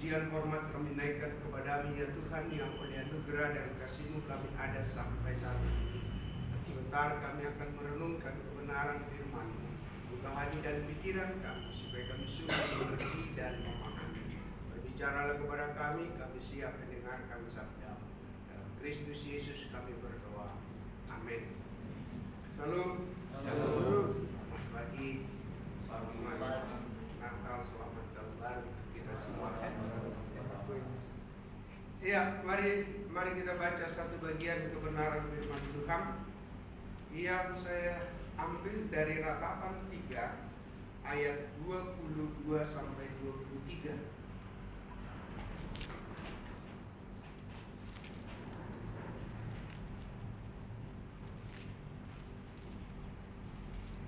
pujian hormat kami naikkan kepada-Mu ya Tuhan, yang oleh anugerah dan kasih-Mu kami ada sampai saat ini. Sebentar kami akan merenungkan kebenaran firman-Mu. Buka hati dan pikiran kami supaya kami sungguh mengerti dan memahami. Berbicaralah kepada kami siap mendengarkan sabda-Mu. Dalam Kristus Yesus kami berdoa. Amin. Salam. Selamat pagi. Selamat Natal, selamat tahun baru kita semua. Ya, mari kita baca satu bagian kebenaran firman Tuhan yang saya ambil dari Ratapan 3 ayat 22 sampai 23.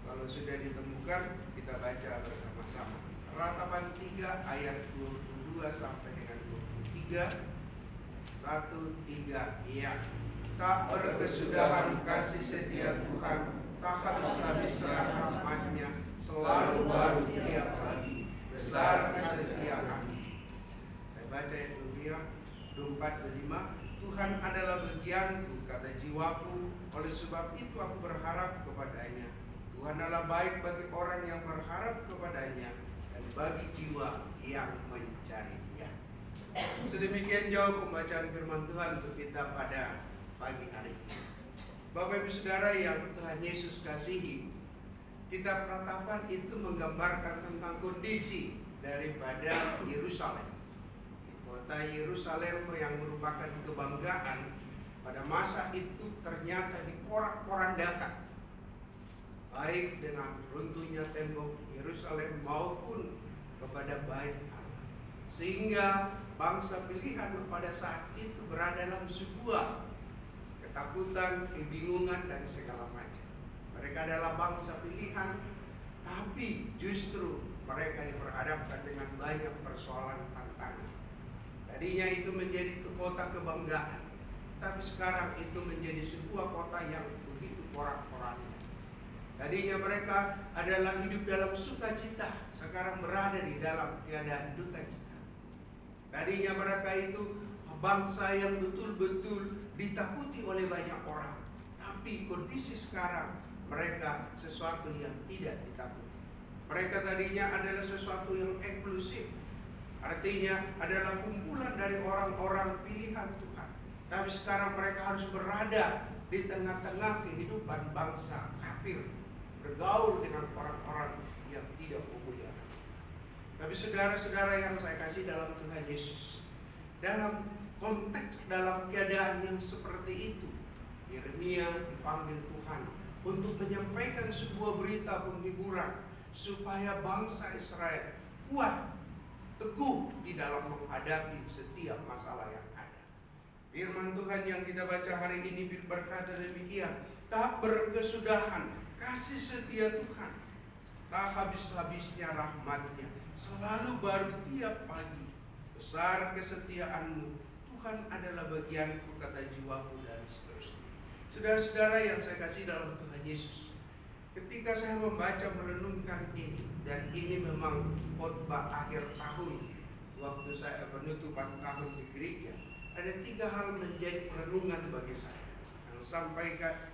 Kalau sudah ditemukan, kita baca bersama-sama. Ratapan 3 ayat 22 sampai dengan 23. 1, 3, iya. Tak berkesudahan kasih setia Tuhan, tak habis-habis rahmat-Nya, selalu baru tiap pagi, besar kesetiaan. Saya baca ayat 24-25. Tuhan adalah bagianku, kata jiwaku, oleh sebab itu aku berharap kepada-Nya. Tuhan adalah baik bagi orang yang berharap kepada-Nya dan bagi jiwa yang mencari-Nya. Sedemikian jauh pembacaan firman Tuhan untuk kita pada pagi hari ini. Bapak Ibu Saudara yang Tuhan Yesus kasihi, kitab Ratapan itu menggambarkan tentang kondisi daripada Yerusalem. Kota Yerusalem yang merupakan kebanggaan pada masa itu ternyata diporak-porandakan, baik dengan runtuhnya tembok Yerusalem maupun kepada bait Allah, sehingga bangsa pilihan pada saat itu berada dalam sebuah ketakutan, kebingungan dan segala macam. Mereka adalah bangsa pilihan, tapi justru mereka diperhadapkan dengan banyak persoalan tantangan. Tadinya itu menjadi kota kebanggaan, tapi sekarang itu menjadi sebuah kota yang begitu porak-poranda. Tadinya mereka adalah hidup dalam sukacita, sekarang berada di dalam keadaan duka cita. Tadinya mereka itu bangsa yang betul-betul ditakuti oleh banyak orang, tapi kondisi sekarang mereka sesuatu yang tidak ditakuti. Mereka tadinya adalah sesuatu yang eksklusif, artinya adalah kumpulan dari orang-orang pilihan Tuhan. Tapi sekarang mereka harus berada di tengah-tengah kehidupan bangsa kafir, bergaul dengan orang-orang yang tidak memuliakan. Tapi saudara-saudara yang saya kasih dalam Tuhan Yesus, dalam konteks, dalam keadaan yang seperti itu, Yeremia dipanggil Tuhan untuk menyampaikan sebuah berita penghiburan supaya bangsa Israel kuat, teguh di dalam menghadapi setiap masalah yang ada. Firman Tuhan yang kita baca hari ini berkata demikian, tak berkesudahan kasih setia Tuhan, tak habis-habisnya rahmat-Nya, selalu baru tiap pagi, besar kesetiaan-Mu, Tuhan adalah bagianku, kata jiwaku, dan seterusnya. Saudara-saudara yang saya kasih dalam Tuhan Yesus, ketika saya membaca merenungkan ini, dan ini memang khotbah akhir tahun waktu saya penutupan tahun di gereja, ada 3 hal menjadi perenungan bagi saya yang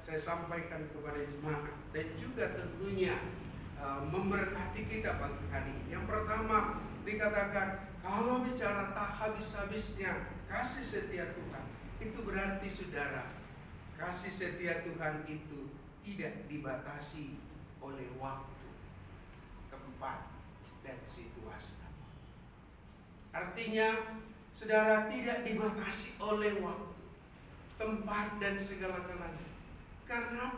saya sampaikan kepada jemaat, dan juga tentunya memberkati kita pagi hari ini. Yang pertama dikatakan, kalau bicara tak habis-habisnya kasih setia Tuhan, itu berarti saudara, kasih setia Tuhan itu tidak dibatasi oleh waktu, tempat, dan situasi. Artinya, saudara, tidak dibatasi oleh waktu, tempat, dan segala-galanya. Karena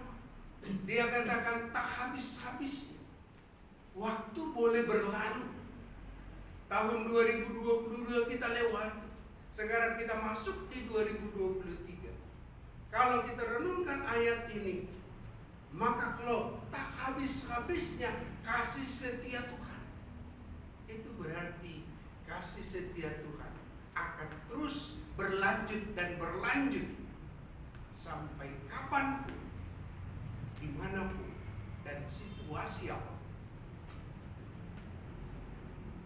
Dia katakan tak habis-habisnya. Waktu boleh berlalu. Tahun 2022 kita lewati. Sekarang kita masuk di 2023. Kalau kita renungkan ayat ini, maka kalau tak habis-habisnya kasih setia Tuhan, itu berarti kasih setia Tuhan akan terus berlanjut dan berlanjut sampai kapanpun, dimanapun, dan situasi apa.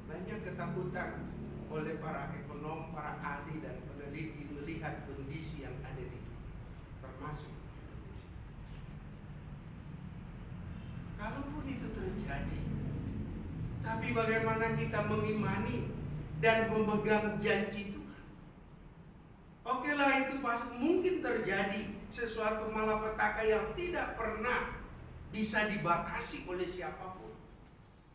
Banyak ketakutan oleh para ekonom, para ahli dan peneliti melihat kondisi yang ada di dunia, termasuk Indonesia. Kalaupun itu terjadi, tapi bagaimana kita mengimani dan memegang janji Tuhan? Oke lah, itu mungkin terjadi sesuatu malapetaka yang tidak pernah bisa dibatasi oleh siapapun,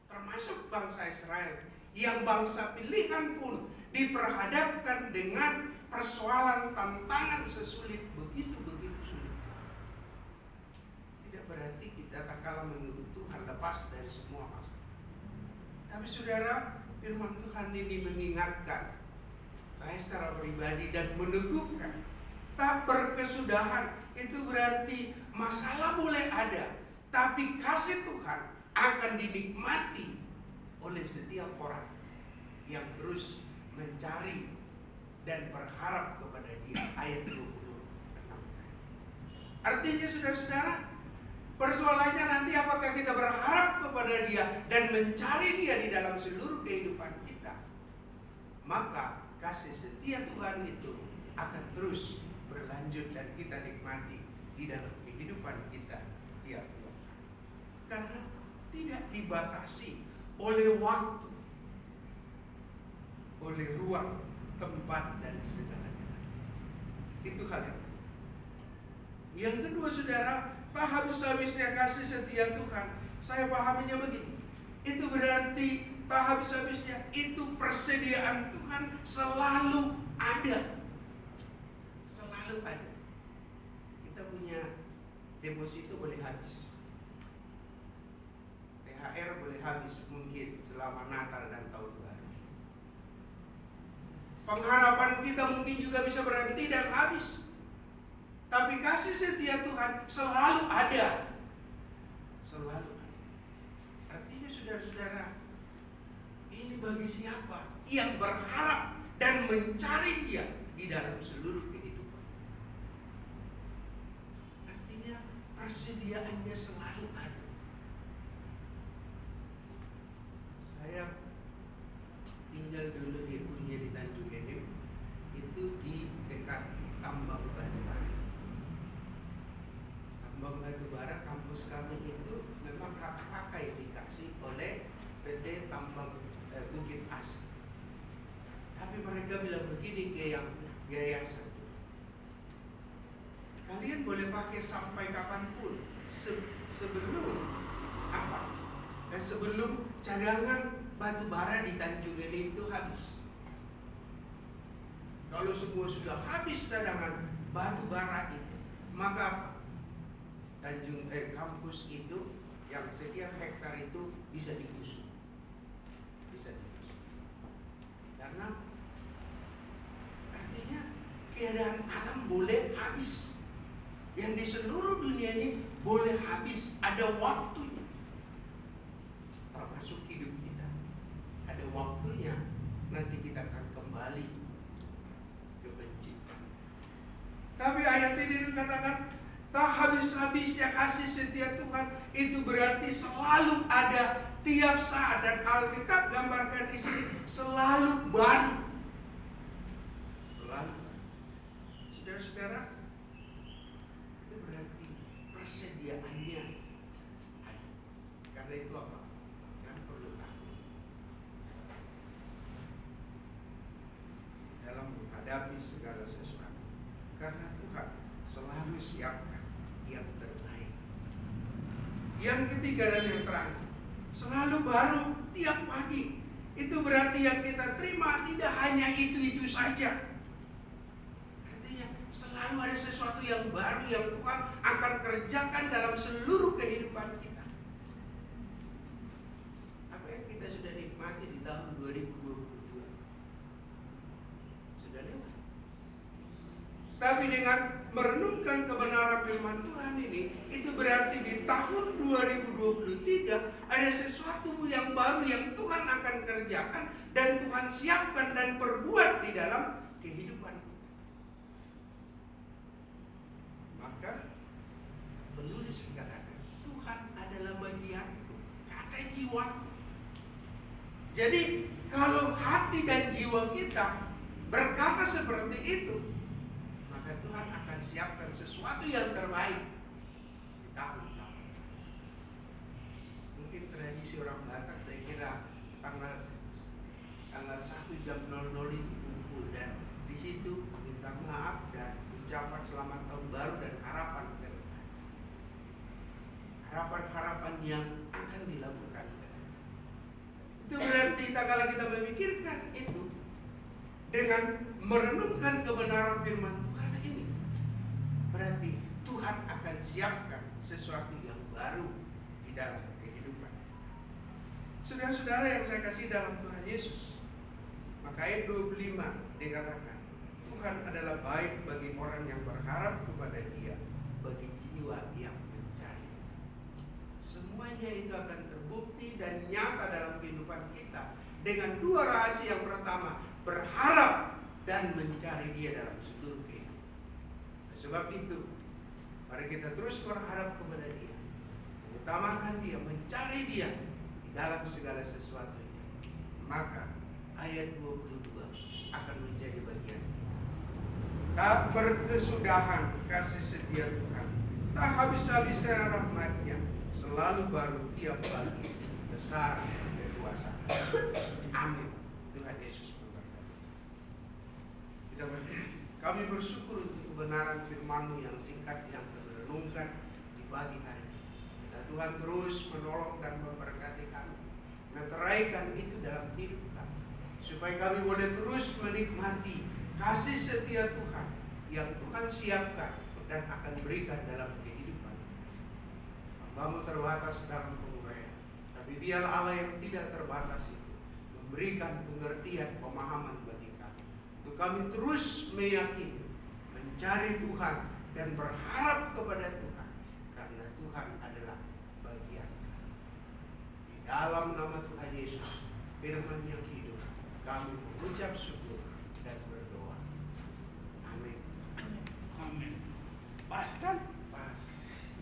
termasuk bangsa Israel, yang bangsa pilihan pun diperhadapkan dengan persoalan tantangan sesulit begitu sulit. Tidak berarti kita tak kalah mengikut Tuhan, lepas dari semua masalah. Tapi saudara, firman Tuhan ini mengingatkan saya secara pribadi dan meneguhkan, tak berkesudahan itu berarti masalah boleh ada, tapi kasih Tuhan akan dinikmati oleh setiap orang yang terus mencari dan berharap kepada Dia. Ayat 26. Artinya saudara-saudara, persoalannya nanti apakah kita berharap kepada Dia dan mencari Dia di dalam seluruh kehidupan kita. Maka kasih setia Tuhan itu akan terus berlanjut dan kita nikmati di dalam kehidupan kita tiap hari. Karena tidak dibatasi oleh waktu, oleh ruang, tempat, dan segala-galanya. Itu hal yang kedua, saudara, tak habis-habisnya kasih setia Tuhan. Saya pahaminya begini. Itu berarti tak habis-habisnya, itu persediaan Tuhan selalu ada. Selalu ada. Kita punya deposito boleh habis. THR boleh habis mungkin selama Natal dan Tahun Baru. Pengharapan kita mungkin juga bisa berhenti dan habis. Tapi kasih setia Tuhan selalu ada. Selalu ada. Artinya saudara-saudara, ini bagi siapa yang berharap dan mencari Dia di dalam seluruh kehidupan. Artinya persediaannya selalu ada. Saya tinggal dulu di Kunia di Tanjung Enim, itu di dekat tambang batu bara. Tambang batu bara kampus kami itu memang hak pakai dikasih oleh PT Tambang Bukit Asih. Tapi mereka bilang begini ke yang yayasan, kalian boleh pakai sampai kapanpun sebelum apa? Sebelum cadangan batu bara di Tanjung Enim itu habis. Kalau semua sudah habis cadangan batu bara itu, maka apa? Kampus itu yang sekian hektar itu bisa digusur. Bisa digusur. Karena artinya keadaan alam boleh habis. Yang di seluruh dunia ini boleh habis, ada waktunya. Termasuk hidup kita. Ada waktunya nanti kita akan kembali ke pencipta. Tapi ayat ini dikatakan tak habis-habisnya kasih setia Tuhan, itu berarti selalu ada tiap saat, dan Alkitab gambarkan di sini selalu baru. Selalu. Saudara-saudara, itu berarti persediaannya ada. Karena itu apa? Yang perlu takut dalam menghadapi segala sesuatu. Karena Tuhan selalu siapkan yang terbaik. Yang ketiga dan yang terakhir, selalu baru tiap pagi. Itu berarti yang kita terima tidak hanya itu-itu saja. Artinya selalu ada sesuatu yang baru yang Tuhan akan kerjakan dalam seluruh kehidupan kita. Apa yang kita sudah nikmati di tahun 2022 sudah lewat. Tapi dengan merenungkan kebenaran firman Tuhan ini, itu berarti di tahun 2023 ada sesuatu yang baru yang Tuhan akan kerjakan dan Tuhan siapkan dan perbuat di dalam kehidupan kita. Maka menulis dikatakan, Tuhan adalah bagianku, kata jiwa. Jadi kalau hati dan jiwa kita berkata seperti itu, maka Tuhan akan siapkan sesuatu yang terbaik di tahun-tahun. Mungkin tradisi orang Batak, saya kira tanggal 1 jam 00 itu kumpul, dan di situ minta maaf dan ucapan selamat tahun baru dan harapan ke depan. Harapan-harapan yang akan dilakukan. Itu berarti tak kala kita memikirkan itu dengan merenungkan kebenaran firman Tuhan ini, berarti Tuhan akan siapkan sesuatu yang baru di dalam kehidupan. Saudara-saudara yang saya kasih dalam Tuhan Yesus, maka ayat 25 dikatakan, Tuhan adalah baik bagi orang yang berharap kepada Dia, bagi jiwa yang mencari. Semuanya itu akan terbukti dan nyata dalam kehidupan kita dengan dua rahasia. Yang pertama, berharap dan mencari Dia dalam seluruh kehidupan. Sebab itu, mari kita terus berharap kepada Dia, mengutamakan Dia, mencari Dia di dalam segala sesuatunya. Maka ayat 22 akan menjadi bagian. Tak berkesudahan kasih setia Tuhan, tak habis-habisnya rahmat-Nya, selalu baru tiap pagi, besar kekuasaan. Amin. Tuhan Yesus memberkati. Kita berdoa. Kami bersyukur untuk kebenaran firman-Mu yang singkat yang direnungkan di pagi hari ini. Dan Tuhan terus menolong dan memberkati kami, meteraikan itu dalam hidup kami, supaya kami boleh terus menikmati kasih setia Tuhan yang Tuhan siapkan dan akan berikan dalam kehidupan. Hamba-Mu terbatas dalam penguraian, tapi Dialah Allah yang tidak terbatas itu memberikan pengertian, pemahaman bagi kami, untuk kami terus meyakini, mencari Tuhan dan berharap kepada Tuhan, karena Tuhan adalah bagian kami. Di dalam nama Tuhan Yesus, firman yang hidup, kami mengucap syukur.